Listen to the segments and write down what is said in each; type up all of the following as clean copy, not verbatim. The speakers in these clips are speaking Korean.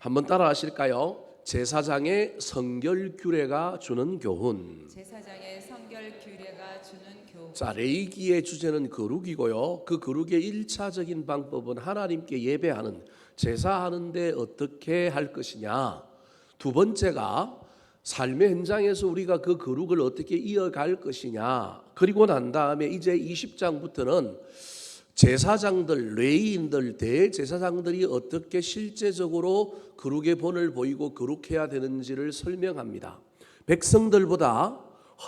한번 따라 하실까요? 제사장의 성결 규례가 주는 교훈. 제사장의 성결 규례가 주는 교훈. 자, 레위기의 주제는 거룩이고요. 그 거룩의 1차적인 방법은 하나님께 예배하는, 제사하는데 어떻게 할 것이냐. 두 번째가 삶의 현장에서 우리가 그 거룩을 어떻게 이어갈 것이냐. 그리고 난 다음에 이제 20장부터는 제사장들, 레위인들, 대제사장들이 어떻게 실제적으로 거룩의 본을 보이고 거룩해야 되는지를 설명합니다. 백성들보다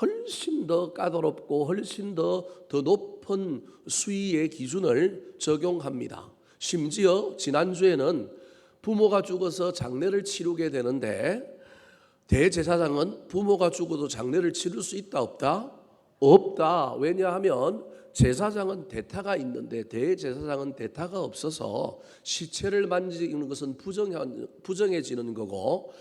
훨씬 더 까다롭고 훨씬 더 높은 수위의 기준을 적용합니다. 심지어 지난주에는 부모가 죽어서 장례를 치르게 되는데 대제사장은 부모가 죽어도 장례를 치를 수 있다 없다? 없다. 왜냐하면 제사장은 대타가 있는데 대제사장은 대타가 없어서 시체를 만지는 것은 부정해지는 거고,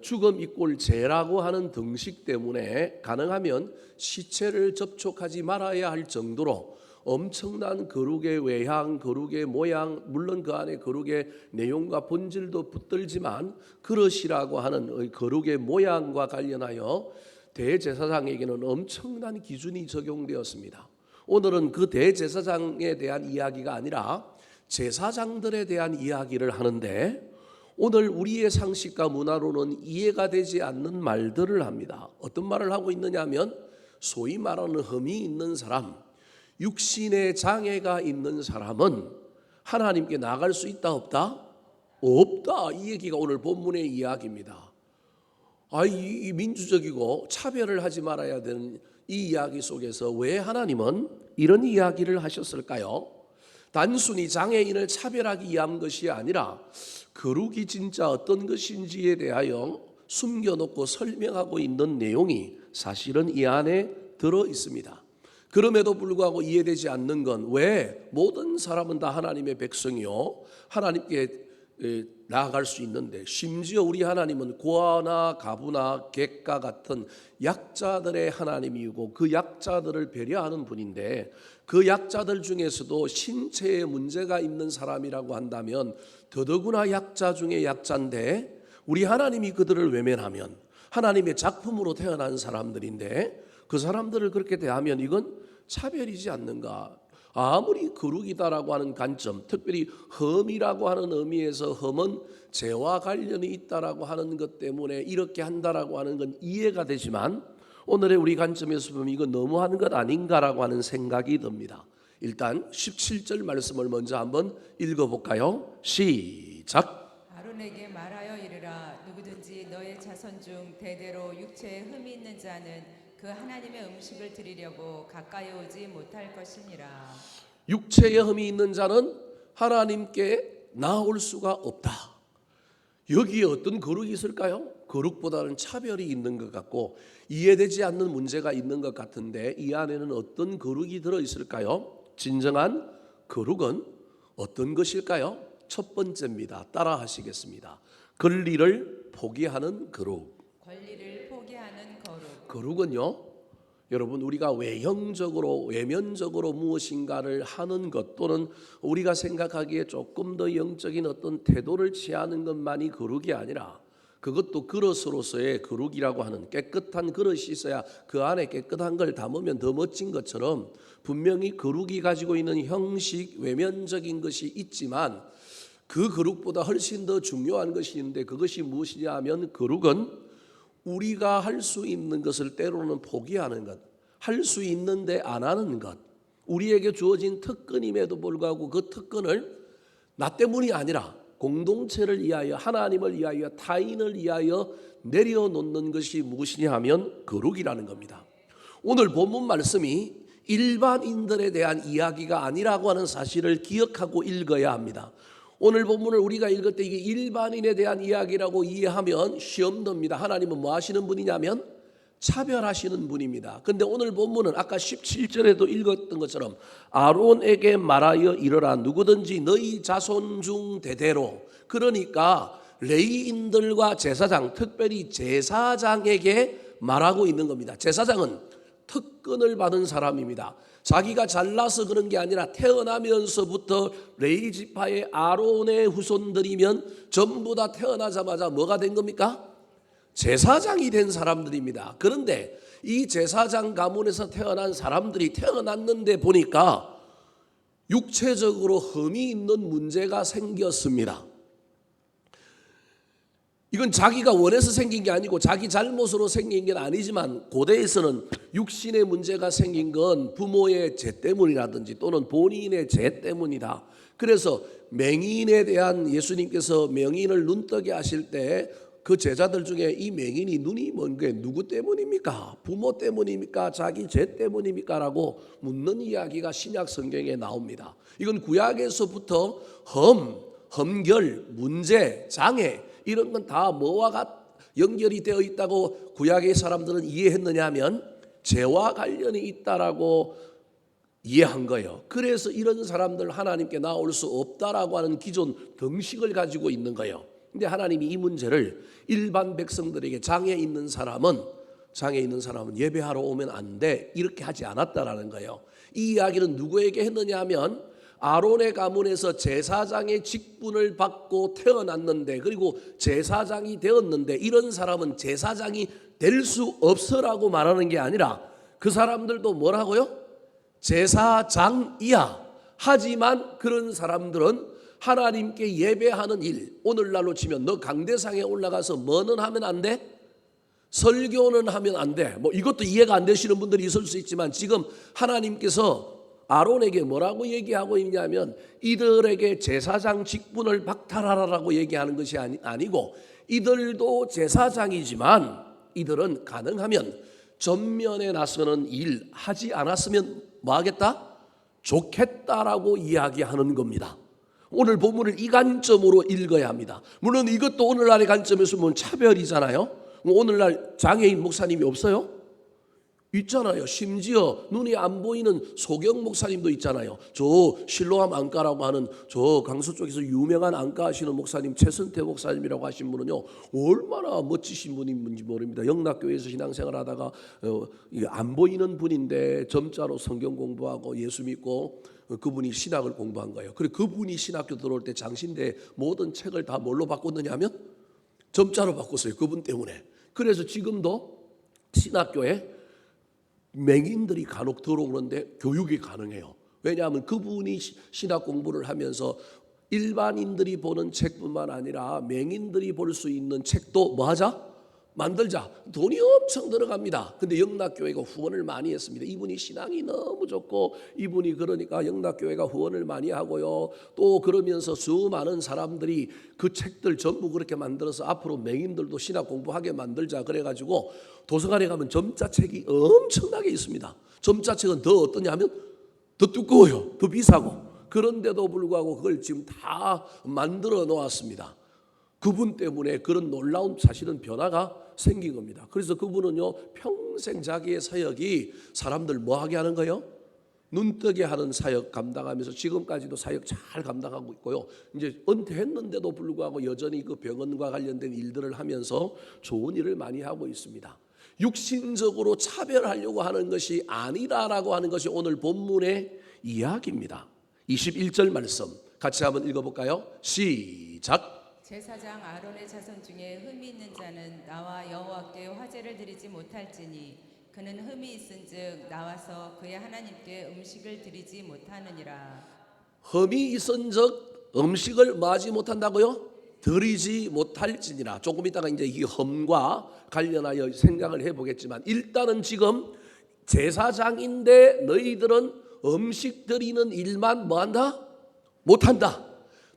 죽음 이꼴 죄라고 하는 등식 때문에 가능하면 시체를 접촉하지 말아야 할 정도로 엄청난 거룩의 외향, 거룩의 모양, 물론 그 안에 거룩의 내용과 본질도 붙들지만 그릇이라고 하는 거룩의 모양과 관련하여 대제사장에게는 엄청난 기준이 적용되었습니다. 오늘은 그 대제사장에 대한 이야기가 아니라 제사장들에 대한 이야기를 하는데, 오늘 우리의 상식과 문화로는 이해가 되지 않는 말들을 합니다. 어떤 말을 하고 있느냐면, 소위 말하는 흠이 있는 사람, 육신의 장애가 있는 사람은 하나님께 나갈 수 있다 없다? 없다. 이 얘기가 오늘 본문의 이야기입니다. 이 민주적이고 차별을 하지 말아야 되는 이 이야기 속에서 왜 하나님은 이런 이야기를 하셨을까요? 단순히 장애인을 차별하기 위한 것이 아니라 거룩이 진짜 어떤 것인지에 대하여 숨겨놓고 설명하고 있는 내용이 사실은 이 안에 들어 있습니다. 그럼에도 불구하고 이해되지 않는 건, 왜 모든 사람은 다 하나님의 백성이요 하나님께 나아갈 수 있는데, 심지어 우리 하나님은 고아나 가부나 객과 같은 약자들의 하나님이고 그 약자들을 배려하는 분인데, 그 약자들 중에서도 신체에 문제가 있는 사람이라고 한다면 더더구나 약자 중에 약자인데, 우리 하나님이 그들을 외면하면 하나님의 작품으로 태어난 사람들인데 그 사람들을 그렇게 대하면 이건 차별이지 않는가? 아무리 거룩이다라고 하는 관점, 특별히 흠이라고 하는 의미에서 흠은 죄와 관련이 있다라고 하는 것 때문에 이렇게 한다라고 하는 건 이해가 되지만, 오늘의 우리 관점에서 보면 이거 너무하는 것 아닌가라고 하는 생각이 듭니다. 일단 17절 말씀을 먼저 한번 읽어볼까요? 시작. 아론에게 말하여 이르라. 누구든지 너의 자손 중 대대로 육체에 흠이 있는 자는 그 하나님의 음식을 드리려고 가까이 오지 못할 것이니라. 육체에 흠이 있는 자는 하나님께 나올 수가 없다. 여기에 어떤 거룩이 있을까요? 거룩보다는 차별이 있는 것 같고 이해되지 않는 문제가 있는 것 같은데, 이 안에는 어떤 거룩이 들어있을까요? 진정한 거룩은 어떤 것일까요? 첫 번째입니다. 따라 하시겠습니다. 권리를 포기하는 거룩. 권리를 포기하는 거룩. 거룩은요, 여러분, 우리가 외형적으로 외면적으로 무엇인가를 하는 것, 또는 우리가 생각하기에 조금 더 영적인 어떤 태도를 취하는 것만이 거룩이 아니라, 그것도 그릇으로서의 거룩이라고 하는, 깨끗한 그릇이 있어야 그 안에 깨끗한 걸 담으면 더 멋진 것처럼, 분명히 거룩이 가지고 있는 형식, 외면적인 것이 있지만 그 거룩보다 훨씬 더 중요한 것이 있는데, 그것이 무엇이냐 하면, 거룩은 우리가 할 수 있는 것을 때로는 포기하는 것, 할 수 있는데 안 하는 것, 우리에게 주어진 특권임에도 불구하고 그 특권을 나 때문이 아니라 공동체를 위하여, 하나님을 위하여, 타인을 위하여 내려놓는 것이 무엇이냐 하면 거룩이라는 겁니다. 오늘 본문 말씀이 일반인들에 대한 이야기가 아니라고 하는 사실을 기억하고 읽어야 합니다. 오늘 본문을 우리가 읽을 때 이게 일반인에 대한 이야기라고 이해하면 시험 듭니다. 하나님은 뭐 하시는 분이냐면 차별하시는 분입니다. 그런데 오늘 본문은 아까 17절에도 읽었던 것처럼 아론에게 말하여 이르라. 누구든지 너희 자손 중 대대로, 그러니까 레위인들과 제사장, 특별히 제사장에게 말하고 있는 겁니다. 제사장은 특권을 받은 사람입니다. 자기가 잘나서 그런 게 아니라 태어나면서부터 레위 지파의 아론의 후손들이면 전부 다 태어나자마자 뭐가 된 겁니까? 제사장이 된 사람들입니다. 그런데 이 제사장 가문에서 태어난 사람들이 태어났는데 보니까 육체적으로 흠이 있는 문제가 생겼습니다. 이건 자기가 원해서 생긴 게 아니고 자기 잘못으로 생긴 게 아니지만 고대에서는 육신의 문제가 생긴 건 부모의 죄 때문이라든지 또는 본인의 죄 때문이다. 그래서 맹인에 대한 예수님께서 맹인을 눈뜨게 하실 때 그 제자들 중에 이 맹인이 눈이 먼 게 누구 때문입니까? 부모 때문입니까? 자기 죄 때문입니까? 라고 묻는 이야기가 신약 성경에 나옵니다. 이건 구약에서부터 험결, 문제, 장애 이런 건 다 뭐와 연결이 되어 있다고 구약의 사람들은 이해했느냐 하면 죄와 관련이 있다라고 이해한 거예요. 그래서 이런 사람들 하나님께 나올 수 없다라고 하는 기존 등식을 가지고 있는 거예요. 근데 하나님이 이 문제를 일반 백성들에게 장애 있는 사람은 예배하러 오면 안 돼 이렇게 하지 않았다라는 거예요. 이 이야기는 누구에게 했느냐 하면 아론의 가문에서 제사장의 직분을 받고 태어났는데 그리고 제사장이 되었는데 이런 사람은 제사장이 될 수 없어라고 말하는 게 아니라 그 사람들도 뭐라고요? 제사장이야. 하지만 그런 사람들은 하나님께 예배하는 일, 오늘날로 치면 너 강대상에 올라가서 뭐는 하면 안 돼? 설교는 하면 안 돼. 뭐 이것도 이해가 안 되시는 분들이 있을 수 있지만 지금 하나님께서 아론에게 뭐라고 얘기하고 있냐면 이들에게 제사장 직분을 박탈하라라고 얘기하는 것이 아니고 이들도 제사장이지만 이들은 가능하면 전면에 나서는 일 하지 않았으면 뭐 하겠다? 좋겠다라고 이야기하는 겁니다. 오늘 본문을 이 관점으로 읽어야 합니다. 물론 이것도 오늘날의 관점에서 보면 차별이잖아요. 오늘날 장애인 목사님이 없어요? 있잖아요. 심지어 눈이 안 보이는 소경 목사님도 있잖아요. 저 실로암 안과라고 하는 저 강서 쪽에서 유명한 안과 하시는 목사님 최선태 목사님이라고 하신 분은요 얼마나 멋지신 분인지 모릅니다. 영락교회에서 신앙생활 하다가 안 보이는 분인데 점자로 성경 공부하고 예수 믿고 그분이 신학을 공부한 거예요. 그리고 그분이 신학교 들어올 때 장신대 모든 책을 다 뭘로 바꿨느냐 하면 점자로 바꿨어요. 그분 때문에. 그래서 지금도 신학교에 맹인들이 간혹 들어오는데 교육이 가능해요. 왜냐하면 그분이 신학 공부를 하면서 일반인들이 보는 책뿐만 아니라 맹인들이 볼 수 있는 책도 뭐 하자? 만들자. 돈이 엄청 들어갑니다. 근데 영락교회가 후원을 많이 했습니다. 이분이 신앙이 너무 좋고 이분이 그러니까 영락교회가 후원을 많이 하고요. 또 그러면서 수많은 사람들이 그 책들 전부 그렇게 만들어서 앞으로 맹인들도 신학 공부하게 만들자 그래가지고 도서관에 가면 점자책이 엄청나게 있습니다. 점자책은 더 어떠냐면 더 두꺼워요. 더 비싸고. 그런데도 불구하고 그걸 지금 다 만들어 놓았습니다. 그분 때문에 그런 놀라운 사실은 변화가 생긴 겁니다. 그래서 그분은요 평생 자기의 사역이 사람들 뭐하게 하는 거예요? 눈뜨게 하는 사역 감당하면서 지금까지도 사역 잘 감당하고 있고요. 이제 은퇴했는데도 불구하고 여전히 그 병원과 관련된 일들을 하면서 좋은 일을 많이 하고 있습니다. 육신적으로 차별하려고 하는 것이 아니다라고 하는 것이 오늘 본문의 이야기입니다. 21절 말씀 같이 한번 읽어볼까요? 시작. 제사장 아론의 자손 중에 흠이 있는 자는 나와 여호와께 화제를 드리지 못할지니 그는 흠이 있은즉 나와서 그의 하나님께 음식을 드리지 못하느니라. 흠이 있은즉 음식을 마지 못한다고요? 드리지 못할지니라. 조금 있다가 이제 이 흠과 관련하여 생각을 해보겠지만 일단은 지금 제사장인데 너희들은 음식 드리는 일만 뭐한다? 못한다.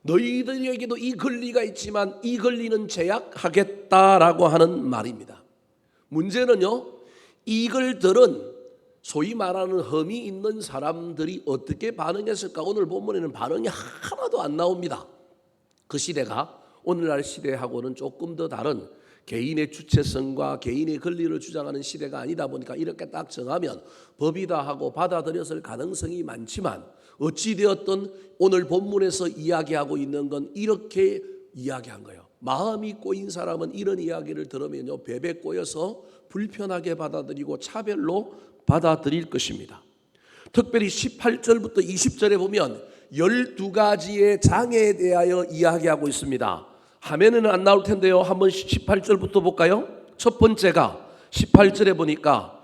너희들에게도 이 권리가 있지만 이 권리는 제약하겠다라고 하는 말입니다. 문제는요, 이걸 들은 소위 말하는 흠이 있는 사람들이 어떻게 반응했을까? 오늘 본문에는 반응이 하나도 안 나옵니다. 그 시대가 오늘날 시대하고는 조금 더 다른 개인의 주체성과 개인의 권리를 주장하는 시대가 아니다 보니까 이렇게 딱 정하면 법이다 하고 받아들였을 가능성이 많지만 어찌되었든 오늘 본문에서 이야기하고 있는 건 이렇게 이야기한 거예요. 마음이 꼬인 사람은 이런 이야기를 들으면요 베베 꼬여서 불편하게 받아들이고 차별로 받아들일 것입니다. 특별히 18절부터 20절에 보면 12가지의 장애에 대하여 이야기하고 있습니다. 화면에는 안 나올 텐데요. 한번 18절부터 볼까요? 첫 번째가 18절에 보니까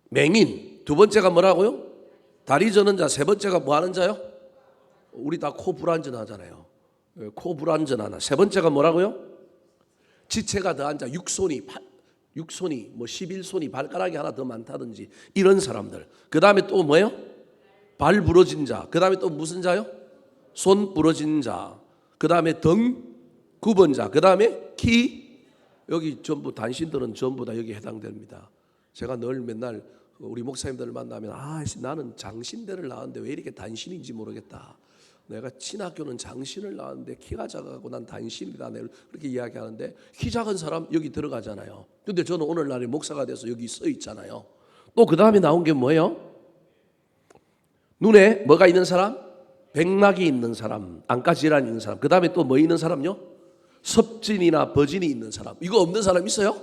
맹인, 두 번째가 뭐라고요? 다리 저는 자, 세 번째가 뭐 하는 자요? 우리 다 코 불안전 하잖아요. 코 불안전 하나. 세 번째가 뭐라고요? 지체가 더한 자, 육손이 뭐 11손이 발가락이 하나 더 많다든지 이런 사람들. 그 다음에 또 뭐예요? 발 부러진 자. 그 다음에 또 무슨 자요? 손 부러진 자. 그 다음에 등 굽은 자. 그 다음에 키. 여기 전부 단신들은 전부 다 여기 해당됩니다. 제가 늘 맨날 우리 목사님들을 만나면 나는 장신대를 나왔는데 왜 이렇게 단신인지 모르겠다. 내가 신학교는 장신을 나왔는데 키가 작아갖고 난 단신이다. 그렇게 이야기하는데 키 작은 사람 여기 들어가잖아요. 근데 저는 오늘날에 목사가 돼서 여기 써 있잖아요. 또 그 다음에 나온 게 뭐예요? 눈에 뭐가 있는 사람? 백막이 있는 사람, 안과 질환이 있는 사람. 그 다음에 또 뭐 있는 사람요? 섭진이나 버진이 있는 사람. 이거 없는 사람 있어요?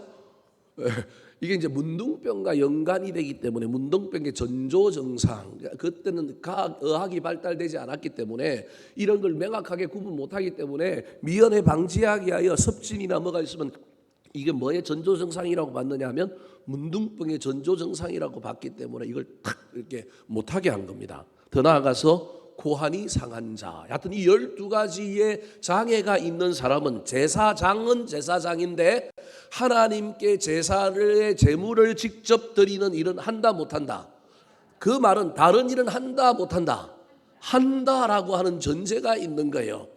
이게 이제 문둥병과 연관이 되기 때문에 문둥병의 전조증상, 그때는 의학이 발달되지 않았기 때문에 이런 걸 명확하게 구분 못하기 때문에 미연에 방지하기 위하여 섭진이나 뭐가 있으면 이게 뭐의 전조증상이라고 봤느냐 하면 문둥병의 전조증상이라고 봤기 때문에 이걸 탁 이렇게 못하게 한 겁니다. 더 나아가서 고환이 상한 자, 하여튼 이 12가지의 장애가 있는 사람은 제사장은 제사장인데 하나님께 제사를 제물을 직접 드리는 일은 한다 못한다. 그 말은 다른 일은 한다 못한다. 한다라고 하는 전제가 있는 거예요.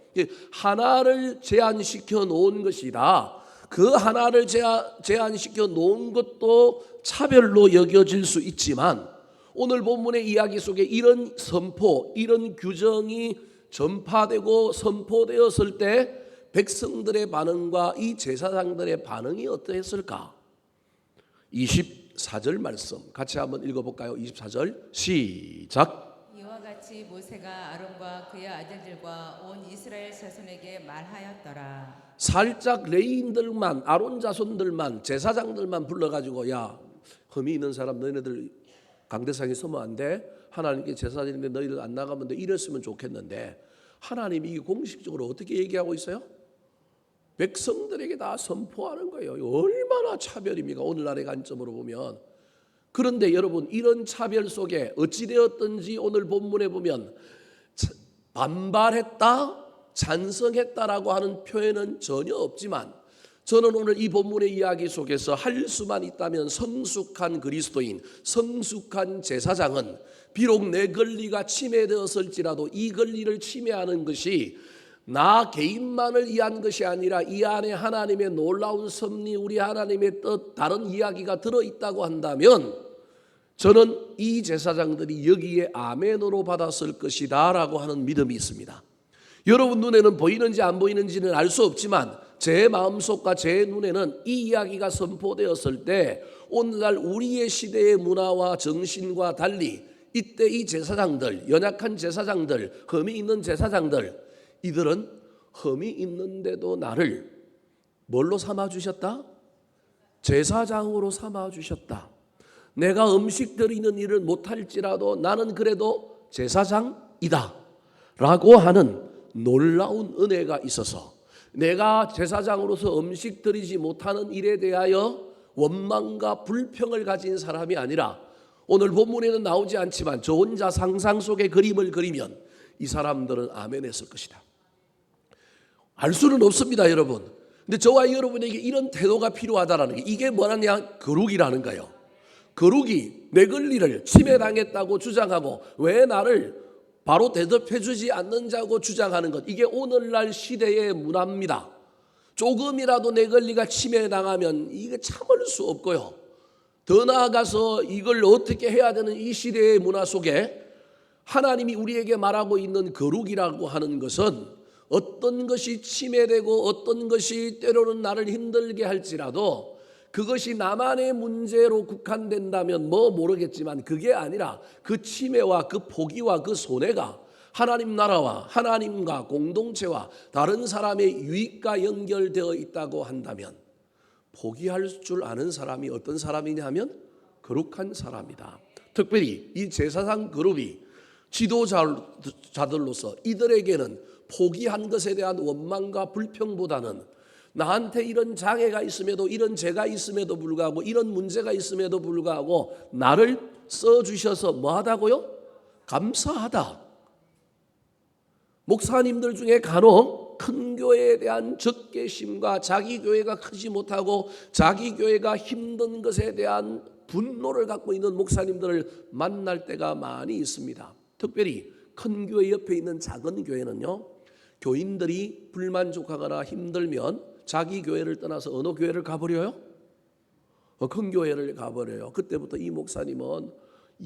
하나를 제한시켜 놓은 것이라 그 하나를 제한시켜 놓은 것도 차별로 여겨질 수 있지만 오늘 본문의 이야기 속에 이런 선포, 이런 규정이 전파되고 선포되었을 때 백성들의 반응과 이 제사장들의 반응이 어떠했을까? 24절 말씀 같이 한번 읽어볼까요? 24절 시작. 이와 같이 모세가 아론과 그의 아들들과 온 이스라엘 자손에게 말하였더라. 살짝 레위인들만, 아론 자손들만, 제사장들만 불러가지고 야, 흠이 있는 사람 너희들 강대상에 서면 안 돼. 하나님께 제사 드리는데 너희들 안 나가면 돼. 이랬으면 좋겠는데 하나님이 이게 공식적으로 어떻게 얘기하고 있어요? 백성들에게 다 선포하는 거예요. 얼마나 차별입니까? 오늘날의 관점으로 보면. 그런데 여러분 이런 차별 속에 어찌되었든지 오늘 본문에 보면 반발했다, 찬성했다라고 하는 표현은 전혀 없지만 저는 오늘 이 본문의 이야기 속에서 할 수만 있다면 성숙한 그리스도인, 성숙한 제사장은 비록 내 권리가 침해되었을지라도 이 권리를 침해하는 것이 나 개인만을 위한 것이 아니라 이 안에 하나님의 놀라운 섭리, 우리 하나님의 뜻, 다른 이야기가 들어있다고 한다면 저는 이 제사장들이 여기에 아멘으로 받았을 것이다 라고 하는 믿음이 있습니다. 여러분 눈에는 보이는지 안 보이는지는 알 수 없지만 제 마음속과 제 눈에는 이 이야기가 선포되었을 때 오늘날 우리의 시대의 문화와 정신과 달리 이때 이 제사장들, 연약한 제사장들, 흠이 있는 제사장들, 이들은 흠이 있는데도 나를 뭘로 삼아주셨다? 제사장으로 삼아주셨다. 내가 음식 드리는 일을 못할지라도 나는 그래도 제사장이다 라고 하는 놀라운 은혜가 있어서 내가 제사장으로서 음식 드리지 못하는 일에 대하여 원망과 불평을 가진 사람이 아니라 오늘 본문에는 나오지 않지만 저 혼자 상상 속의 그림을 그리면 이 사람들은 아멘 했을 것이다. 알 수는 없습니다 여러분. 근데 저와 여러분에게 이런 태도가 필요하다라는 게 이게 뭐냐? 거룩이라는 거예요. 거룩이 내 권리를 침해당했다고 주장하고 왜 나를 바로 대접해 주지 않는 자고 주장하는 것, 이게 오늘날 시대의 문화입니다. 조금이라도 내 권리가 침해당하면 이게 참을 수 없고요. 더 나아가서 이걸 어떻게 해야 되는 이 시대의 문화 속에 하나님이 우리에게 말하고 있는 거룩이라고 하는 것은 어떤 것이 침해되고 어떤 것이 때로는 나를 힘들게 할지라도 그것이 나만의 문제로 국한된다면 뭐 모르겠지만 그게 아니라 그 침해와 그 포기와 그 손해가 하나님 나라와 하나님과 공동체와 다른 사람의 유익과 연결되어 있다고 한다면 포기할 줄 아는 사람이 어떤 사람이냐 하면 거룩한 사람이다. 특별히 이 제사장 그룹이 지도자들로서 이들에게는 포기한 것에 대한 원망과 불평보다는 나한테 이런 장애가 있음에도, 이런 죄가 있음에도 불구하고, 이런 문제가 있음에도 불구하고 나를 써주셔서 뭐하다고요? 감사하다. 목사님들 중에 간혹 큰 교회에 대한 적개심과 자기 교회가 크지 못하고 자기 교회가 힘든 것에 대한 분노를 갖고 있는 목사님들을 만날 때가 많이 있습니다. 특별히 큰 교회 옆에 있는 작은 교회는요, 교인들이 불만족하거나 힘들면 자기 교회를 떠나서 어느 교회를 가버려요? 큰 교회를 가버려요. 그때부터 이 목사님은,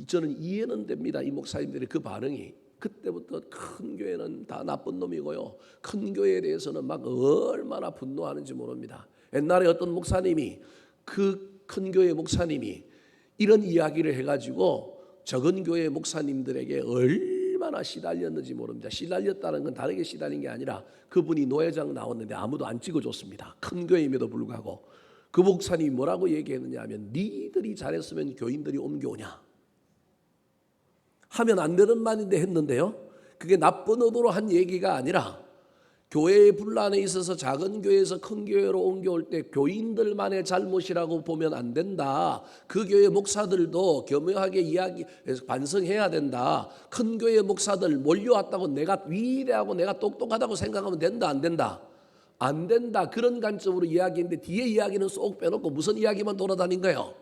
저는 이해는 됩니다. 이 목사님들의 그 반응이. 그때부터 큰 교회는 다 나쁜 놈이고요, 큰 교회에 대해서는 막 얼마나 분노하는지 모릅니다. 옛날에 어떤 목사님이, 그 큰 교회 목사님이 이런 이야기를 해가지고 적은 교회 목사님들에게 얼마나 시달렸는지 모릅니다. 시달렸다는 건 다르게 시달린 게 아니라 그분이 노회장 나왔는데 아무도 안 찍어줬습니다. 큰 교회임에도 불구하고. 그 목사님이 뭐라고 얘기했느냐 하면, 니들이 잘했으면 교인들이 옮겨오냐 하면 안 되는 말인데 했는데요, 그게 나쁜 의도로 한 얘기가 아니라 교회의 분란에 있어서 작은 교회에서 큰 교회로 옮겨올 때 교인들만의 잘못이라고 보면 안 된다. 그 교회 목사들도 겸허하게 반성해야 된다. 큰 교회 목사들 몰려왔다고 내가 위대하고 내가 똑똑하다고 생각하면 된다, 안 된다? 안 된다. 그런 관점으로 이야기했는데 뒤에 이야기는 쏙 빼놓고 무슨 이야기만 돌아다닌 거예요?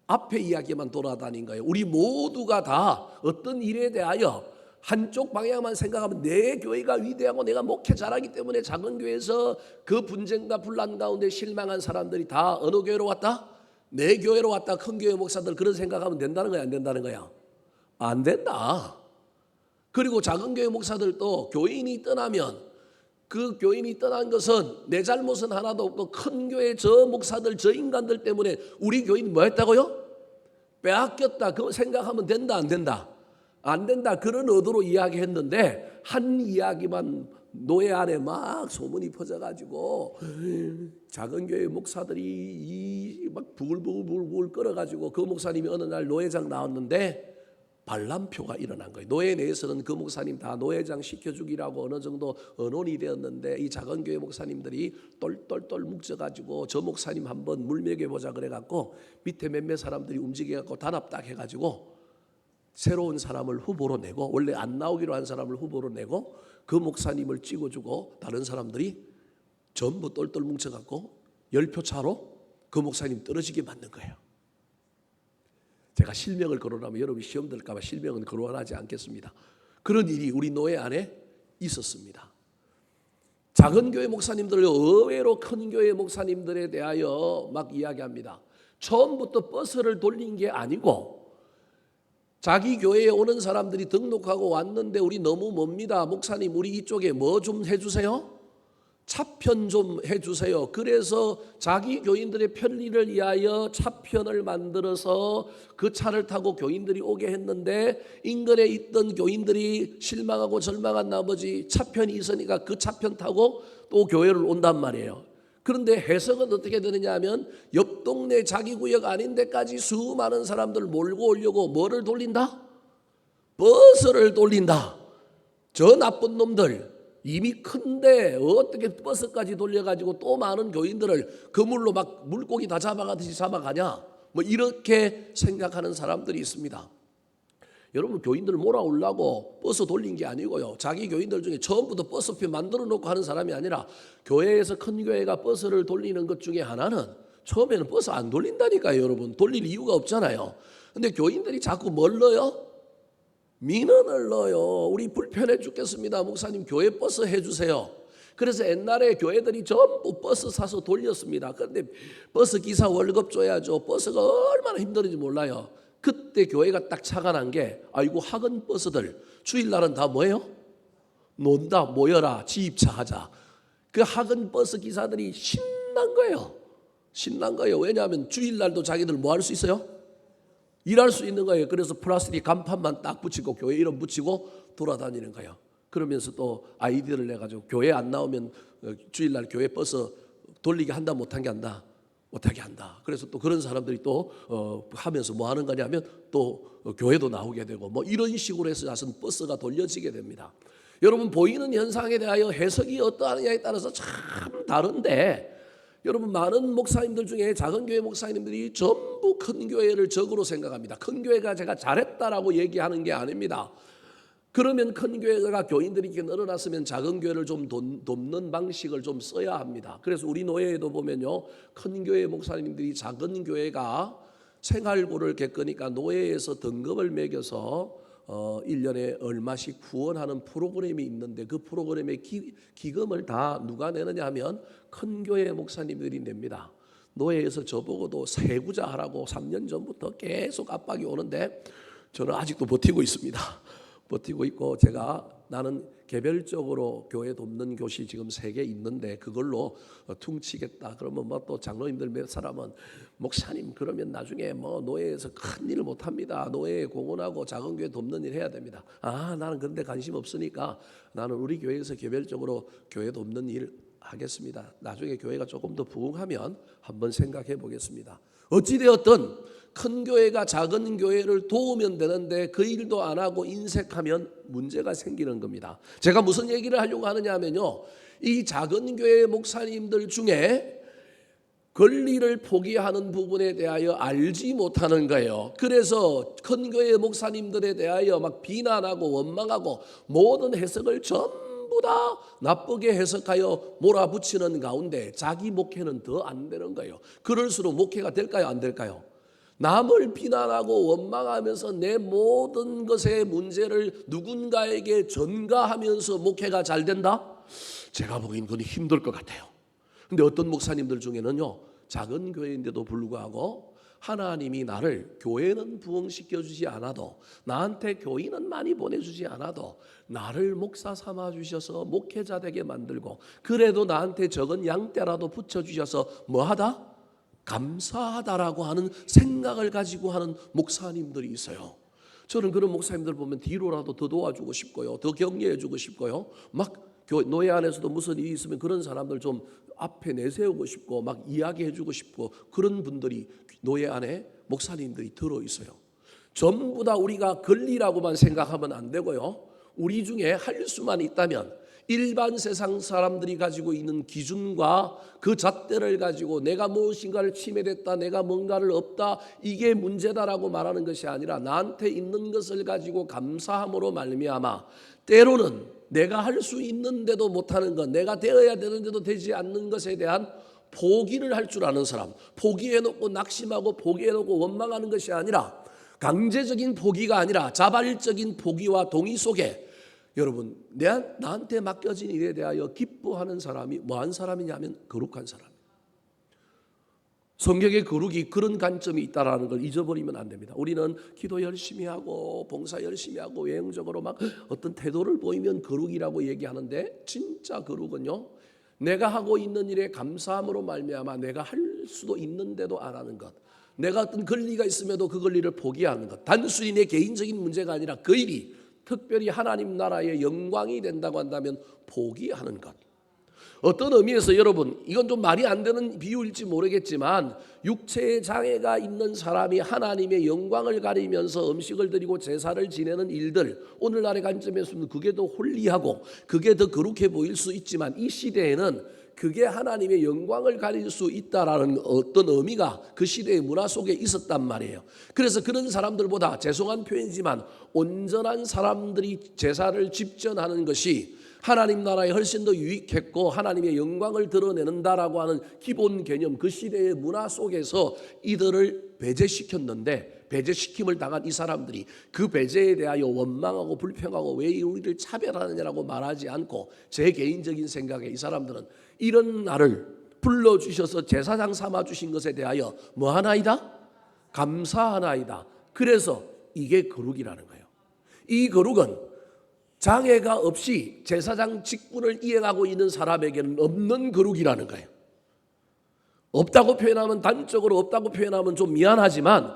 앞에 이야기만 돌아다닌 거예요. 우리 모두가 다 어떤 일에 대하여 한쪽 방향만 생각하면, 내 교회가 위대하고 내가 목회 잘하기 때문에 작은 교회에서 그 분쟁과 분란 가운데 실망한 사람들이 다 어느 교회로 왔다? 내 교회로 왔다. 큰 교회 목사들 그런 생각하면 된다는 거야, 안 된다는 거야? 안 된다. 그리고 작은 교회 목사들도 교인이 떠나면 그 교인이 떠난 것은 내 잘못은 하나도 없고 큰 교회 저 목사들 저 인간들 때문에 우리 교인이 뭐 했다고요? 빼앗겼다. 그거 생각하면 된다, 안 된다? 안 된다. 그런 의도로 이야기했는데 한 이야기만 노예 안에 막 소문이 퍼져가지고 작은 교회 목사들이 막 부글부글 끓어가지고 그 목사님이 어느 날 노회장 나왔는데 반란표가 일어난 거예요. 노예 내에서는 그 목사님 다 노회장 시켜주기라고 어느 정도 언론이 되었는데 이 작은 교회 목사님들이 똘똘똘 뭉쳐가지고 저 목사님 한번 물 먹여보자 그래갖고 밑에 몇몇 사람들이 움직여갖고 단합 딱 해가지고 새로운 사람을 후보로 내고, 원래 안 나오기로 한 사람을 후보로 내고 그 목사님을 찍어주고 다른 사람들이 전부 똘똘 뭉쳐갖고 10표 차로 그 목사님 떨어지게 만든 거예요. 제가 실명을 거론하면 여러분이 시험 들까 봐 실명은 거론하지 않겠습니다. 그런 일이 우리 노예 안에 있었습니다. 작은 교회 목사님들 의외로 큰 교회 목사님들에 대하여 막 이야기합니다. 처음부터 버스를 돌린 게 아니고 자기 교회에 오는 사람들이 등록하고 왔는데 우리 너무 멉니다. 목사님 우리 이쪽에 뭐 좀 해주세요. 차편 좀 해주세요. 그래서 자기 교인들의 편리를 위하여 차편을 만들어서 그 차를 타고 교인들이 오게 했는데 인근에 있던 교인들이 실망하고 절망한 나머지 차편이 있으니까 그 차편 타고 또 교회를 온단 말이에요. 그런데 해석은 어떻게 되느냐 하면 옆 동네 자기 구역 아닌 데까지 수많은 사람들 몰고 오려고 뭐를 돌린다? 버스를 돌린다. 저 나쁜 놈들 이미 큰데 어떻게 버스까지 돌려가지고 또 많은 교인들을 그물로 막 물고기 다 잡아가듯이 잡아가냐, 뭐 이렇게 생각하는 사람들이 있습니다. 여러분 교인들 몰아오려고 버스 돌린 게 아니고요, 자기 교인들 중에 처음부터 버스표 만들어 놓고 하는 사람이 아니라 교회에서 큰 교회가 버스를 돌리는 것 중에 하나는 처음에는 버스 안 돌린다니까요. 여러분 돌릴 이유가 없잖아요. 근데 교인들이 자꾸 뭘 넣어요? 민원을 넣어요. 우리 불편해 죽겠습니다. 목사님 교회 버스 해주세요. 그래서 옛날에 교회들이 전부 버스 사서 돌렸습니다. 그런데 버스 기사 월급 줘야죠. 버스가 얼마나 힘든지 몰라요. 그때 교회가 딱 차가 난 게, 아이고 학원 버스들 주일날은 다 뭐예요? 논다, 모여라, 지입차 하자. 그 학원 버스 기사들이 신난 거예요. 신난 거예요. 왜냐하면 주일날도 자기들 뭐 할 수 있어요? 일할 수 있는 거예요. 그래서 플라스틱 간판만 딱 붙이고 교회 이름 붙이고 돌아다니는 거예요. 그러면서 또 아이디어를 내가지고 교회 안 나오면 주일날 교회 버스 돌리게 한다 못한 게 한다. 못하게 한다. 그래서 또 그런 사람들이 또 하면서 뭐 하는 거냐면 또 교회도 나오게 되고 뭐 이런 식으로 해서 자선 버스가 돌려지게 됩니다. 여러분, 보이는 현상에 대하여 해석이 어떠하느냐에 따라서 참 다른데, 여러분, 많은 목사님들 중에 작은 교회 목사님들이 전부 큰 교회를 적으로 생각합니다. 큰 교회가 제가 잘했다라고 얘기하는 게 아닙니다. 그러면 큰 교회가 교인들이 이렇게 늘어났으면 작은 교회를 좀 돕는 방식을 좀 써야 합니다. 그래서 우리 노예에도 보면요, 큰 교회 목사님들이 작은 교회가 생활고를 겪으니까 노예에서 등급을 매겨서 1년에 얼마씩 후원하는 프로그램이 있는데, 그 프로그램의 기금을 다 누가 내느냐 하면 큰 교회 목사님들이 냅니다. 노예에서 저보고도 세구자 하라고 3년 전부터 계속 압박이 오는데 저는 아직도 버티고 있습니다. 버티고 있고, 나는 개별적으로 교회 돕는 곳이 지금 3개 있는데 그걸로 퉁치겠다. 그러면 뭐 또 장로님들 몇 사람은 목사님, 그러면 나중에 뭐 노예에서 큰 일을 못 합니다. 노예에 공헌하고 작은 교회 돕는 일 해야 됩니다. 나는 그런데 관심 없으니까 나는 우리 교회에서 개별적으로 교회 돕는 일 하겠습니다. 나중에 교회가 조금 더 부흥하면 한번 생각해 보겠습니다. 어찌되었든 큰 교회가 작은 교회를 도우면 되는데 그 일도 안 하고 인색하면 문제가 생기는 겁니다. 제가 무슨 얘기를 하려고 하느냐 하면요, 이 작은 교회 목사님들 중에 권리를 포기하는 부분에 대하여 알지 못하는 거예요. 그래서 큰 교회 목사님들에 대하여 막 비난하고 원망하고 모든 해석을 전부 다 나쁘게 해석하여 몰아붙이는 가운데 자기 목회는 더 안 되는 거예요. 그럴수록 목회가 될까요, 안 될까요? 남을 비난하고 원망하면서 내 모든 것의 문제를 누군가에게 전가하면서 목회가 잘 된다? 제가 보기엔 그건 힘들 것 같아요. 근데 어떤 목사님들 중에는요, 작은 교회인데도 불구하고 하나님이 나를, 교회는 부흥시켜 주지 않아도, 나한테 교인은 많이 보내주지 않아도 나를 목사 삼아 주셔서 목회자 되게 만들고, 그래도 나한테 적은 양떼라도 붙여주셔서 뭐하다? 감사하다라고 하는 생각을 가지고 하는 목사님들이 있어요. 저는 그런 목사님들 보면 뒤로라도 더 도와주고 싶고요, 더 격려해 주고 싶고요, 막 노예 안에서도 무슨 일이 있으면 그런 사람들 좀 앞에 내세우고 싶고 막 이야기해 주고 싶고, 그런 분들이 노예 안에 목사님들이 들어 있어요. 전부 다 우리가 권리라고만 생각하면 안 되고요, 우리 중에 할 수만 있다면 일반 세상 사람들이 가지고 있는 기준과 그 잣대를 가지고 내가 무엇인가를 침해됐다, 내가 뭔가를 없다, 이게 문제다라고 말하는 것이 아니라 나한테 있는 것을 가지고 감사함으로 말미암아, 때로는 내가 할 수 있는데도 못하는 것, 내가 되어야 되는데도 되지 않는 것에 대한 포기를 할 줄 아는 사람, 포기해놓고 낙심하고 포기해놓고 원망하는 것이 아니라, 강제적인 포기가 아니라 자발적인 포기와 동의 속에, 여러분, 나한테 맡겨진 일에 대하여 기뻐하는 사람이 뭐한 사람이냐면 거룩한 사람. 성경의 거룩이 그런 관점이 있다라는 걸 잊어버리면 안 됩니다. 우리는 기도 열심히 하고 봉사 열심히 하고 외형적으로 막 어떤 태도를 보이면 거룩이라고 얘기하는데, 진짜 거룩은요, 내가 하고 있는 일에 감사함으로 말미암아 내가 할 수도 있는데도 안 하는 것, 내가 어떤 권리가 있음에도 그 권리를 포기하는 것, 단순히 내 개인적인 문제가 아니라 그 일이 특별히 하나님 나라의 영광이 된다고 한다면 포기하는 것. 어떤 의미에서 여러분, 이건 좀 말이 안 되는 비유일지 모르겠지만, 육체의 장애가 있는 사람이 하나님의 영광을 가리면서 음식을 드리고 제사를 지내는 일들, 오늘날의 관점에서는 그게 더 홀리하고 그게 더 거룩해 보일 수 있지만, 이 시대에는 그게 하나님의 영광을 가릴 수 있다라는 어떤 의미가 그 시대의 문화 속에 있었단 말이에요. 그래서 그런 사람들보다, 죄송한 표현이지만, 온전한 사람들이 제사를 집전하는 것이 하나님 나라에 훨씬 더 유익했고 하나님의 영광을 드러낸다라고 하는 기본 개념, 그 시대의 문화 속에서 이들을 배제시켰는데, 배제시킴을 당한 이 사람들이 그 배제에 대하여 원망하고 불평하고 왜 우리를 차별하느냐라고 말하지 않고, 제 개인적인 생각에 이 사람들은 이런 나를 불러주셔서 제사장 삼아주신 것에 대하여 뭐하나이다? 감사하나이다. 그래서 이게 거룩이라는 거예요. 이 거룩은 장애가 없이 제사장 직분을 이행하고 있는 사람에게는 없는 거룩이라는 거예요. 없다고 표현하면, 단적으로 없다고 표현하면 좀 미안하지만,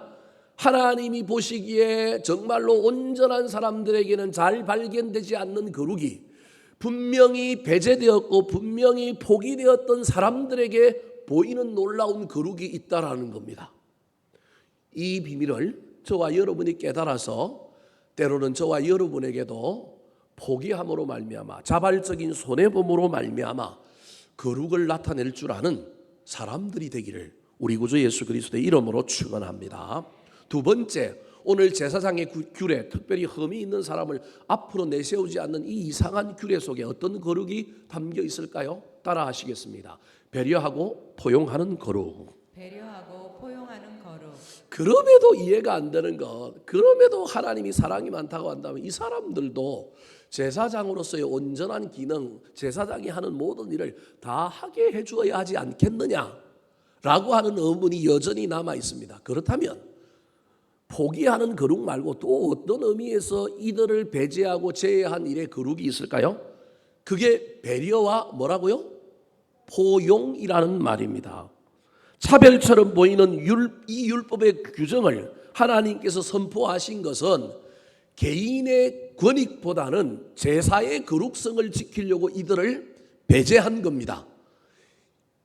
하나님이 보시기에 정말로 온전한 사람들에게는 잘 발견되지 않는 거룩이 분명히 배제되었고 분명히 포기되었던 사람들에게 보이는 놀라운 거룩이 있다라는 겁니다. 이 비밀을 저와 여러분이 깨달아서 때로는 저와 여러분에게도 포기함으로 말미암아 자발적인 손해범으로 말미암아 거룩을 나타낼 줄 아는 사람들이 되기를 우리 구주 예수 그리스도의 이름으로 축원합니다. 두 번째, 오늘 제사장의 규례, 특별히 흠이 있는 사람을 앞으로 내세우지 않는 이 이상한 규례 속에 어떤 거룩이 담겨 있을까요? 따라 하시겠습니다. 배려하고 포용하는 거룩. 배려하고 포용하는 거룩. 그럼에도 이해가 안 되는 것, 그럼에도 하나님이 사랑이 많다고 한다면 이 사람들도 제사장으로서의 온전한 기능, 제사장이 하는 모든 일을 다 하게 해주어야 하지 않겠느냐라고 하는 의문이 여전히 남아 있습니다. 그렇다면 포기하는 거룩 말고 또 어떤 의미에서 이들을 배제하고 제외한 일의 거룩이 있을까요? 그게 배려와 뭐라고요? 포용이라는 말입니다. 차별처럼 보이는 이 율법의 규정을 하나님께서 선포하신 것은 개인의 권익보다는 제사의 거룩성을 지키려고 이들을 배제한 겁니다.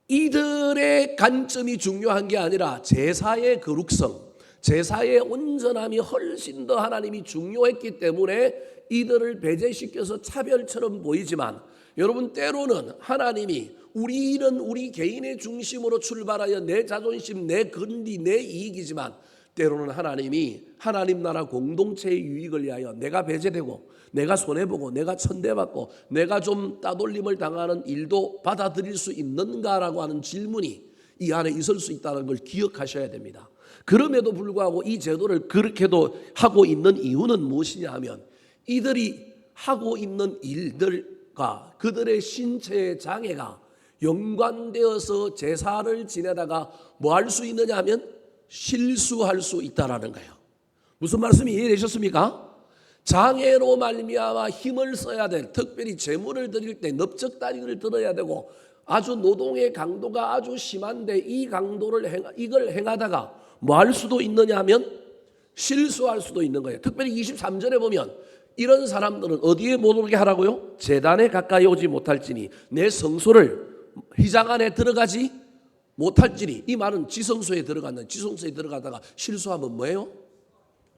이들의 관점이 중요한 게 아니라 제사의 거룩성, 제사의 온전함이 훨씬 더 하나님이 중요했기 때문에 이들을 배제시켜서 차별처럼 보이지만, 여러분, 때로는 하나님이 우리는 우리 개인의 중심으로 출발하여 내 자존심, 내 권리, 내 이익이지만 때로는 하나님이 하나님 나라 공동체의 유익을 위하여 내가 배제되고 내가 손해보고 내가 천대받고 내가 좀 따돌림을 당하는 일도 받아들일 수 있는가라고 하는 질문이 이 안에 있을 수 있다는 걸 기억하셔야 됩니다. 그럼에도 불구하고 이 제도를 그렇게도 하고 있는 이유는 무엇이냐 하면 이들이 하고 있는 일들과 그들의 신체의 장애가 연관되어서 제사를 지내다가 뭐 할 수 있느냐 하면 실수할 수 있다라는 거예요. 무슨 말씀이 이해되셨습니까? 장애로 말미암아 힘을 써야 될, 특별히 제물을 드릴 때 넓적다리를 들어야 되고 아주 노동의 강도가 아주 심한데 이 강도를 이걸 행하다가 뭐 할 수도 있느냐 하면 실수할 수도 있는 거예요. 특별히 23절에 보면 이런 사람들은 어디에 못 오게 하라고요? 제단에 가까이 오지 못할지니 내 성소를 휘장 안에 들어가지 못할지니, 이 말은 지성소에 들어가다가 실수하면 뭐예요?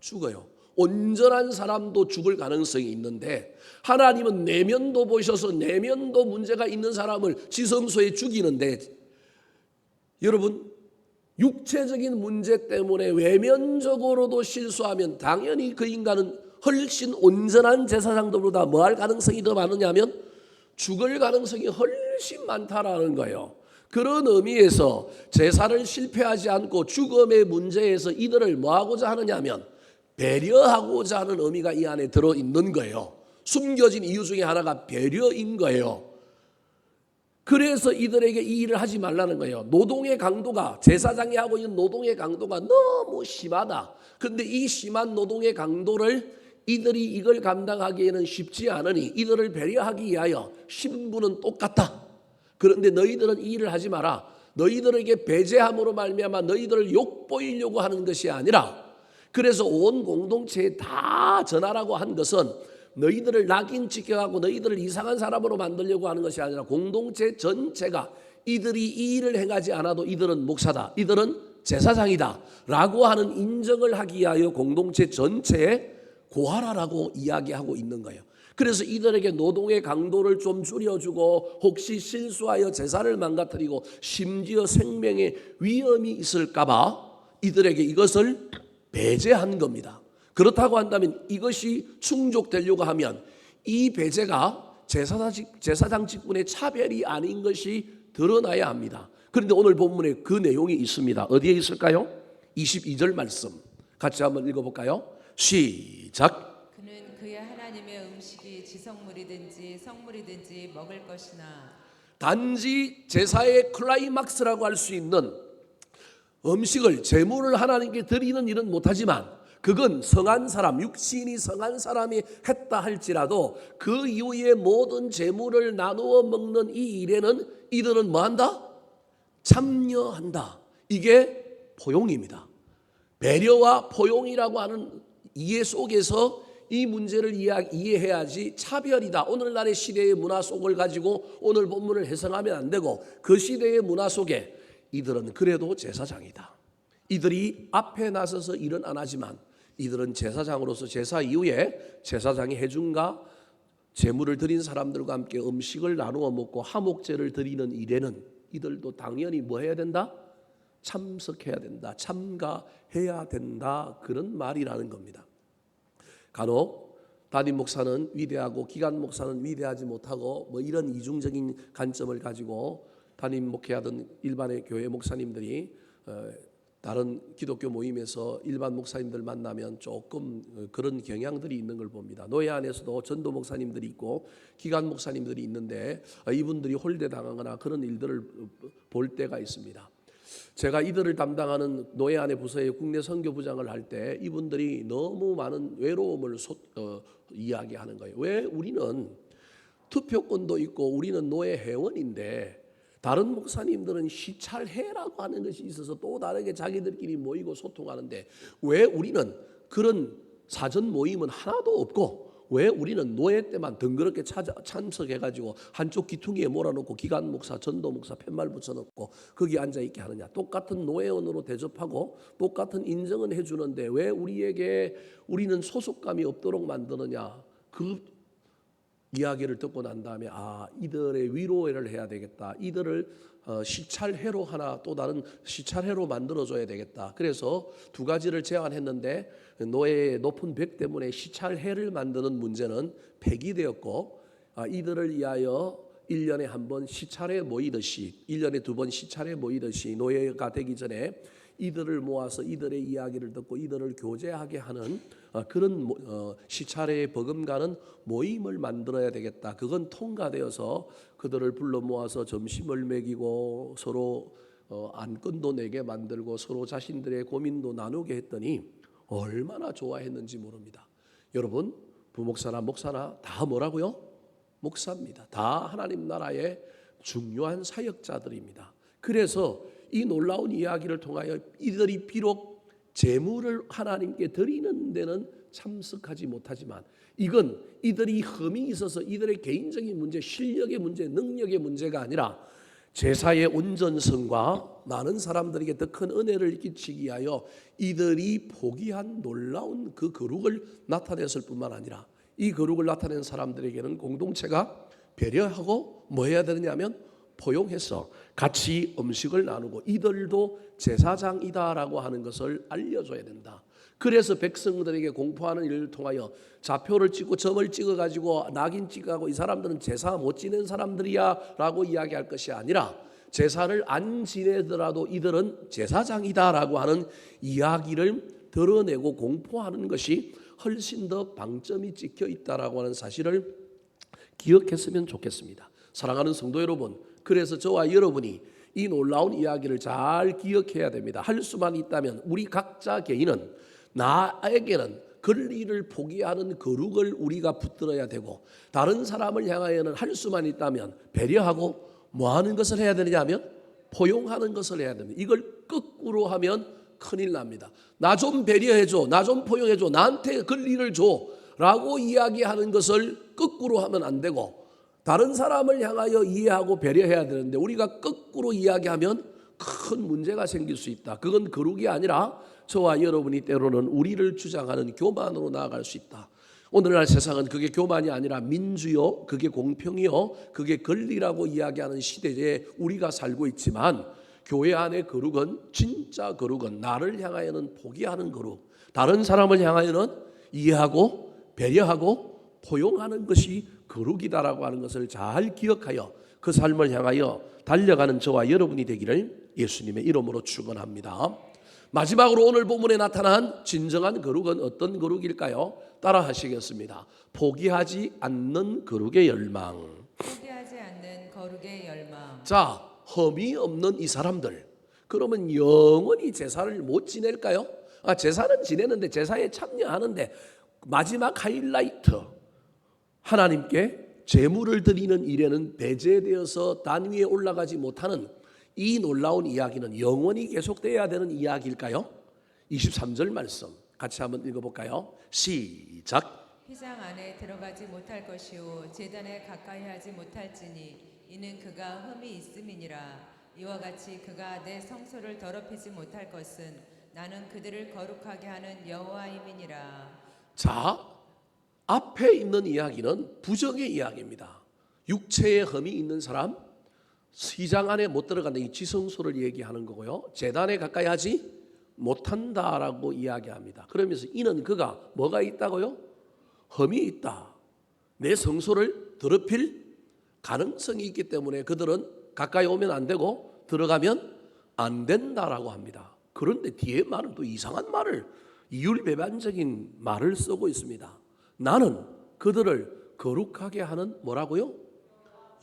죽어요. 온전한 사람도 죽을 가능성이 있는데 하나님은 내면도 보셔서 내면도 문제가 있는 사람을 지성소에 죽이는데, 여러분, 육체적인 문제 때문에 외면적으로도 실수하면 당연히 그 인간은 훨씬 온전한 제사장들보다 뭐 할 가능성이 더 많으냐면 죽을 가능성이 훨씬 많다라는 거예요. 그런 의미에서 제사를 실패하지 않고 죽음의 문제에서 이들을 뭐 하고자 하느냐면 배려하고자 하는 의미가 이 안에 들어있는 거예요. 숨겨진 이유 중에 하나가 배려인 거예요. 그래서 이들에게 이 일을 하지 말라는 거예요. 노동의 강도가, 제사장이 하고 있는 노동의 강도가 너무 심하다. 그런데 이 심한 노동의 강도를 이들이 이걸 감당하기에는 쉽지 않으니 이들을 배려하기 위하여 신분은 똑같다. 그런데 너희들은 이 일을 하지 마라. 너희들에게 배제함으로 말미암아 너희들을 욕보이려고 하는 것이 아니라, 그래서 온 공동체에 다 전하라고 한 것은 너희들을 낙인 찍혀가고 너희들을 이상한 사람으로 만들려고 하는 것이 아니라 공동체 전체가 이들이 이 일을 행하지 않아도 이들은 목사다, 이들은 제사장이다 라고 하는 인정을 하기 위하여 공동체 전체에 고하라라고 이야기하고 있는 거예요. 그래서 이들에게 노동의 강도를 좀 줄여주고 혹시 실수하여 제사를 망가뜨리고 심지어 생명에 위험이 있을까봐 이들에게 이것을 배제한 겁니다. 그렇다고 한다면 이것이 충족되려고 하면 이 배제가 제사장 직분의 차별이 아닌 것이 드러나야 합니다. 그런데 오늘 본문에 그 내용이 있습니다. 어디에 있을까요? 22절 말씀 같이 한번 읽어볼까요? 시작. 그는 그의 하나님의 음식이 지성물이든지 성물이든지 먹을 것이나, 단지 제사의 클라이막스라고 할 수 있는 음식을, 제물을 하나님께 드리는 일은 못하지만 그건 성한 사람, 육신이 성한 사람이 했다 할지라도 그 이후에 모든 제물을 나누어 먹는 이 일에는 이들은 뭐한다? 참여한다. 이게 포용입니다. 배려와 포용이라고 하는 이해 속에서 이 문제를 이해해야지 차별이다, 오늘날의 시대의 문화 속을 가지고 오늘 본문을 해석하면 안 되고 그 시대의 문화 속에 이들은 그래도 제사장이다. 이들이 앞에 나서서 일은 안 하지만 이들은 제사장으로서 제사 이후에 제사장이 해준가 제물을 드린 사람들과 함께 음식을 나누어 먹고 화목제를 드리는 일에는 이들도 당연히 뭐 해야 된다? 참석해야 된다. 참가해야 된다. 그런 말이라는 겁니다. 간혹 담임 목사는 위대하고 기간 목사는 위대하지 못하고 뭐 이런 이중적인 관점을 가지고 담임 목회하던 일반의 교회 목사님들이 다른 기독교 모임에서 일반 목사님들 만나면 조금 그런 경향들이 있는 걸 봅니다. 노예 안에서도 전도 목사님들이 있고 기간 목사님들이 있는데 이분들이 홀대당하거나 그런 일들을 볼 때가 있습니다. 제가 이들을 담당하는 노예 안의 부서의 국내 선교부장을 할 때 이분들이 너무 많은 외로움을 이야기하는 거예요. 왜 우리는 투표권도 있고 우리는 노예 회원인데 다른 목사님들은 시찰회라고 하는 것이 있어서 또 다르게 자기들끼리 모이고 소통하는데 왜 우리는 그런 사전 모임은 하나도 없고 왜 우리는 노예 때만 덩그렇게 참석해가지고 한쪽 귀퉁이에 몰아놓고 기간 목사, 전도 목사 팻말 붙여놓고 거기 앉아있게 하느냐. 똑같은 노예원으로 대접하고 똑같은 인정은 해주는데 왜 우리는 소속감이 없도록 만드느냐. 그 이야기를 듣고 난 다음에 이들의 위로를 해야 되겠다. 이들을 시찰회로 하나 또 다른 시찰회로 만들어줘야 되겠다. 그래서 두 가지를 제안했는데 노예의 높은 벽 때문에 시찰회를 만드는 문제는 폐기되었고 이들을 위하여 1년에 한 번 시찰회 모이듯이 1년에 두 번 시찰회 모이듯이 노예가 되기 전에 이들을 모아서 이들의 이야기를 듣고 이들을 교제하게 하는 그런 시찰회에 버금가는 모임을 만들어야 되겠다. 그건 통과되어서 그들을 불러 모아서 점심을 먹이고 서로 안건도 내게 만들고 서로 자신들의 고민도 나누게 했더니 얼마나 좋아했는지 모릅니다. 여러분 부목사나 목사나 다 뭐라고요? 목사입니다. 다 하나님 나라의 중요한 사역자들입니다. 그래서 이 놀라운 이야기를 통하여 이들이 비록 제물을 하나님께 드리는 데는 참석하지 못하지만 이건 이들이 흠이 있어서 이들의 개인적인 문제, 실력의 문제, 능력의 문제가 아니라 제사의 온전성과 많은 사람들에게 더 큰 은혜를 끼치기 위하여 이들이 포기한 놀라운 그 거룩을 나타냈을 뿐만 아니라 이 거룩을 나타낸 사람들에게는 공동체가 배려하고 뭐 해야 되느냐면 포용해서 같이 음식을 나누고 이들도 제사장이다라고 하는 것을 알려줘야 된다. 그래서 백성들에게 공포하는 일을 통하여 좌표를 찍고 점을 찍어가지고 낙인 찍어가고 이 사람들은 제사 못 지낸 사람들이야 라고 이야기할 것이 아니라 제사를 안 지내더라도 이들은 제사장이다라고 하는 이야기를 드러내고 공포하는 것이 훨씬 더 방점이 찍혀 있다라고 하는 사실을 기억했으면 좋겠습니다. 사랑하는 성도 여러분, 그래서 저와 여러분이 이 놀라운 이야기를 잘 기억해야 됩니다. 할 수만 있다면 우리 각자 개인은 나에게는 권리를 포기하는 거룩을 우리가 붙들어야 되고 다른 사람을 향하여는 할 수만 있다면 배려하고 뭐 하는 것을 해야 되느냐면 포용하는 것을 해야 됩니다. 이걸 거꾸로 하면 큰일 납니다. 나 좀 배려해줘, 나 좀 포용해줘, 나한테 권리를 줘 라고 이야기하는 것을 거꾸로 하면 안 되고 다른 사람을 향하여 이해하고 배려해야 되는데 우리가 거꾸로 이야기하면 큰 문제가 생길 수 있다. 그건 거룩이 아니라 저와 여러분이 때로는 우리를 주장하는 교만으로 나아갈 수 있다. 오늘날 세상은 그게 교만이 아니라 민주요, 그게 공평이요, 그게 권리라고 이야기하는 시대에 우리가 살고 있지만 교회 안의 거룩은 진짜 거룩은 나를 향하여는 포기하는 거룩, 다른 사람을 향하여는 이해하고 배려하고 포용하는 것이 거룩이다라고 하는 것을 잘 기억하여 그 삶을 향하여 달려가는 저와 여러분이 되기를 예수님의 이름으로 축원합니다. 마지막으로 오늘 본문에 나타난 진정한 거룩은 어떤 거룩일까요? 따라 하시겠습니다. 포기하지 않는 거룩의 열망. 포기하지 않는 거룩의 열망. 자, 흠이 없는 이 사람들, 그러면 영원히 제사를 못 지낼까요? 제사는 지내는데 제사에 참여하는데 마지막 하이라이트, 하나님께 제물을 드리는 일에는 배제되어서 단 위에 올라가지 못하는 이 놀라운 이야기는 영원히 계속돼야 되는 이야기일까요? 23절 말씀 같이 한번 읽어볼까요? 시작. 휘장 안에 들어가지 못할 것이요 제단에 가까이 하지 못할지니 이는 그가 흠이 있음이니라. 이와 같이 그가 내 성소를 더럽히지 못할 것은 나는 그들을 거룩하게 하는 여호와임이니라. 자, 앞에 있는 이야기는 부정의 이야기입니다. 육체에 흠이 있는 사람, 시장 안에 못 들어간다, 이 지성소를 얘기하는 거고요. 제단에 가까이 하지 못한다라고 이야기합니다. 그러면서 이는 그가 뭐가 있다고요? 흠이 있다. 내 성소를 더럽힐 가능성이 있기 때문에 그들은 가까이 오면 안 되고 들어가면 안 된다라고 합니다. 그런데 뒤에 말은 또 이상한 말을, 이율배반적인 말을 쓰고 있습니다. 나는 그들을 거룩하게 하는 뭐라고요?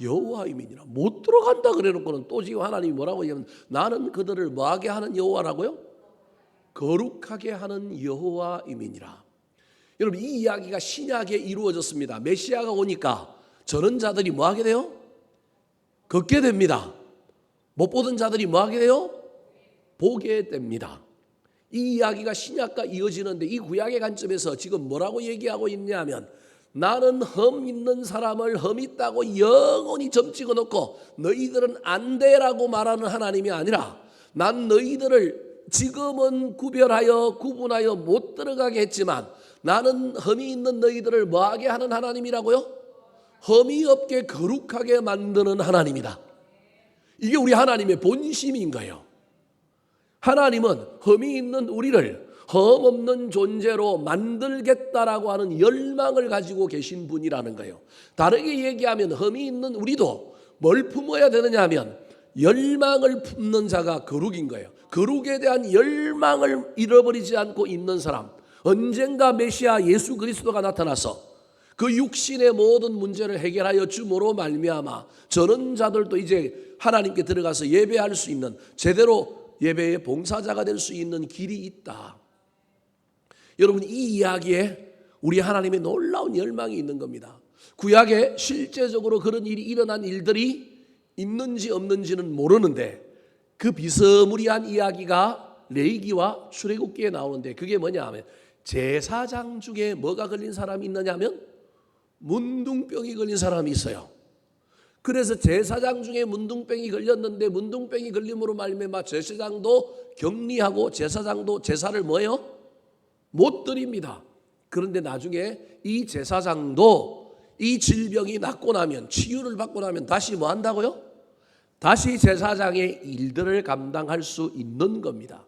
여호와임이니라. 못 들어간다 그래놓고는 또 지금 하나님이 뭐라고 얘기하면 나는 그들을 뭐하게 하는 여호와라고요? 거룩하게 하는 여호와임이니라. 여러분, 이 이야기가 신약에 이루어졌습니다. 메시아가 오니까 저런 자들이 뭐하게 돼요? 걷게 됩니다. 못 보던 자들이 뭐하게 돼요? 보게 됩니다. 이 이야기가 신약과 이어지는데 이 구약의 관점에서 지금 뭐라고 얘기하고 있냐면 나는 흠 있는 사람을 흠 있다고 영원히 점 찍어놓고 너희들은 안 돼라고 말하는 하나님이 아니라 난 너희들을 지금은 구분하여 못 들어가게 했지만 나는 흠이 있는 너희들을 뭐하게 하는 하나님이라고요? 흠이 없게 거룩하게 만드는 하나님이다. 이게 우리 하나님의 본심인 거예요. 하나님은 흠이 있는 우리를 흠 없는 존재로 만들겠다라고 하는 열망을 가지고 계신 분이라는 거예요. 다르게 얘기하면 흠이 있는 우리도 뭘 품어야 되느냐 하면 열망을 품는 자가 거룩인 거예요. 거룩에 대한 열망을 잃어버리지 않고 있는 사람, 언젠가 메시아 예수 그리스도가 나타나서 그 육신의 모든 문제를 해결하여 주므로 말미암아 저런 자들도 이제 하나님께 들어가서 예배할 수 있는, 제대로 예배의 봉사자가 될 수 있는 길이 있다. 여러분, 이 이야기에 우리 하나님의 놀라운 열망이 있는 겁니다. 구약에 실제적으로 그런 일이 일어난 일들이 있는지 없는지는 모르는데 그 비스무리한 이야기가 레위기와 출애굽기에 나오는데 그게 뭐냐 하면 제사장 중에 뭐가 걸린 사람이 있느냐 하면 문둥병이 걸린 사람이 있어요. 그래서 제사장 중에 문둥병이 걸렸는데 문둥병이 걸림으로 말미암아 제사장도 격리하고 제사장도 제사를 뭐예요? 못 드립니다. 그런데 나중에 이 제사장도 이 질병이 낫고 나면, 치유를 받고 나면 다시 뭐 한다고요? 다시 제사장의 일들을 감당할 수 있는 겁니다.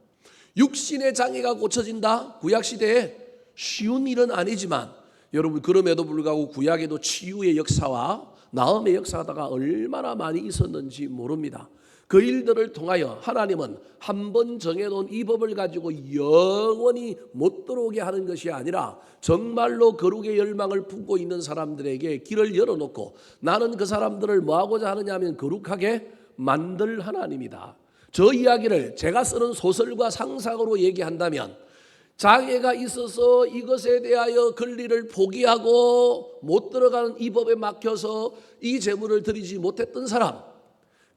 육신의 장애가 고쳐진다? 구약시대에 쉬운 일은 아니지만 여러분, 그럼에도 불구하고 구약에도 치유의 역사와 나음의 역사가 얼마나 많이 있었는지 모릅니다. 그 일들을 통하여 하나님은 한 번 정해놓은 이 법을 가지고 영원히 못 들어오게 하는 것이 아니라 정말로 거룩의 열망을 품고 있는 사람들에게 길을 열어놓고 나는 그 사람들을 뭐하고자 하느냐 하면 거룩하게 만들 하나님이다. 저 이야기를 제가 쓰는 소설과 상상으로 얘기한다면 장애가 있어서 이것에 대하여 권리를 포기하고 못 들어가는 이 법에 막혀서 이 제물을 드리지 못했던 사람,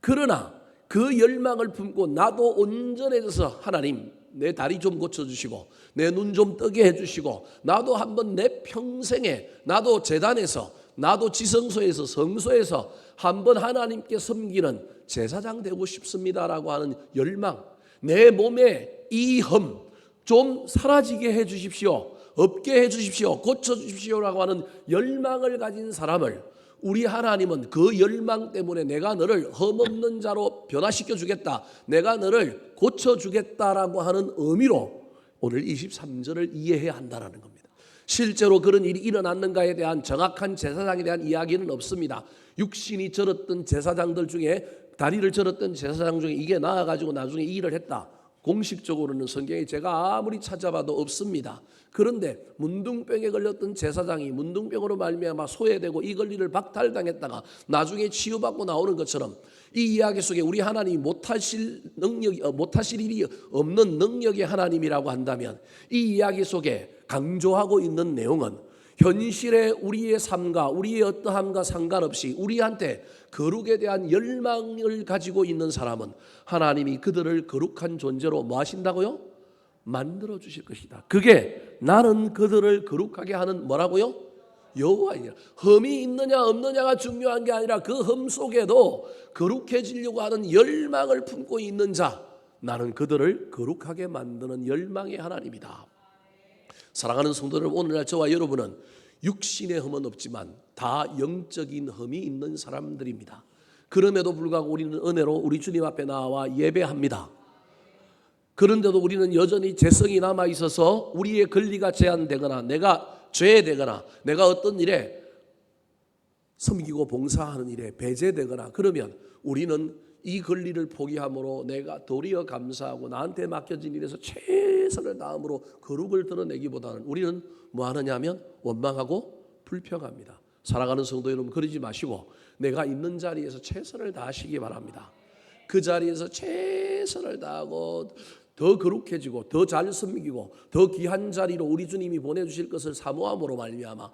그러나 그 열망을 품고 나도 온전해져서 하나님 내 다리 좀 고쳐주시고 내 눈 좀 뜨게 해주시고 나도 한번 내 평생에 나도 제단에서 나도 지성소에서 성소에서 한번 하나님께 섬기는 제사장 되고 싶습니다라고 하는 열망, 내 몸에 이 흠 좀 사라지게 해 주십시오, 없게 해 주십시오, 고쳐 주십시오라고 하는 열망을 가진 사람을 우리 하나님은 그 열망 때문에 내가 너를 흠없는 자로 변화시켜 주겠다, 내가 너를 고쳐 주겠다라고 하는 의미로 오늘 23절을 이해해야 한다는 겁니다. 실제로 그런 일이 일어났는가에 대한 정확한 제사장에 대한 이야기는 없습니다. 육신이 절었던 제사장들 중에, 다리를 절었던 제사장 중에 이게 나아가지고 나중에 이 일을 했다, 공식적으로는 성경에 제가 아무리 찾아봐도 없습니다. 그런데 문둥병에 걸렸던 제사장이 문둥병으로 말미암아 소외되고 이 권리를 박탈당했다가 나중에 치유받고 나오는 것처럼 이 이야기 속에 우리 하나님이 못하실 일이 없는 능력의 하나님이라고 한다면 이 이야기 속에 강조하고 있는 내용은 현실의 우리의 삶과 우리의 어떠함과 상관없이 우리한테 거룩에 대한 열망을 가지고 있는 사람은 하나님이 그들을 거룩한 존재로 뭐 하신다고요? 만들어 주실 것이다. 그게 나는 그들을 거룩하게 하는 뭐라고요? 여호와이니라. 흠이 있느냐 없느냐가 중요한 게 아니라 그 흠 속에도 거룩해지려고 하는 열망을 품고 있는 자, 나는 그들을 거룩하게 만드는 열망의 하나님이다. 사랑하는 성도들, 오늘날 저와 여러분은 육신의 흠은 없지만 다 영적인 흠이 있는 사람들입니다. 그럼에도 불구하고 우리는 은혜로 우리 주님 앞에 나와 예배합니다. 그런데도 우리는 여전히 죄성이 남아 있어서 우리의 권리가 제한되거나 내가 죄되거나 내가 어떤 일에 섬기고 봉사하는 일에 배제되거나 그러면 우리는 이 권리를 포기함으로 내가 도리어 감사하고 나한테 맡겨진 일에서 최선을 다함으로 거룩을 드러내기보다는 우리는 뭐 하느냐 하면 원망하고 불평합니다. 사랑하는 성도 여러분, 그러지 마시고 내가 있는 자리에서 최선을 다하시기 바랍니다. 그 자리에서 최선을 다하고 더 거룩해지고 더 잘 섬기고 더 귀한 자리로 우리 주님이 보내주실 것을 사모함으로 말미암아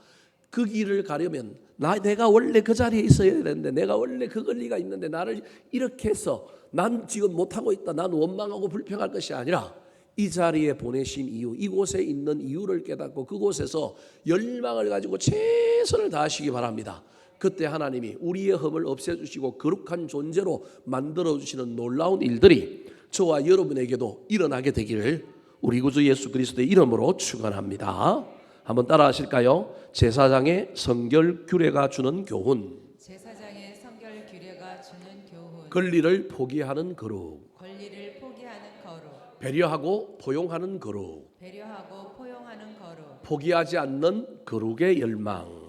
그 길을 가려면 내가 원래 그 자리에 있어야 되는데 내가 원래 그 권리가 있는데 나를 이렇게 해서 난 지금 못하고 있다, 난 원망하고 불평할 것이 아니라 이 자리에 보내신 이유, 이곳에 있는 이유를 깨닫고 그곳에서 열망을 가지고 최선을 다하시기 바랍니다. 그때 하나님이 우리의 흠을 없애주시고 거룩한 존재로 만들어주시는 놀라운 일들이 저와 여러분에게도 일어나게 되기를 우리 구주 예수 그리스도의 이름으로 축원합니다. 한번 따라 하실까요? 제사장의 성결 규례가 주는 교훈. 제사장의 성결 규례가 주는 교훈. 권리를 포기하는 거룩. 권리를 포기하는 거룩. 배려하고 포용하는 거룩. 배려하고 포용하는 거룩. 포기하지 않는 거룩의 열망.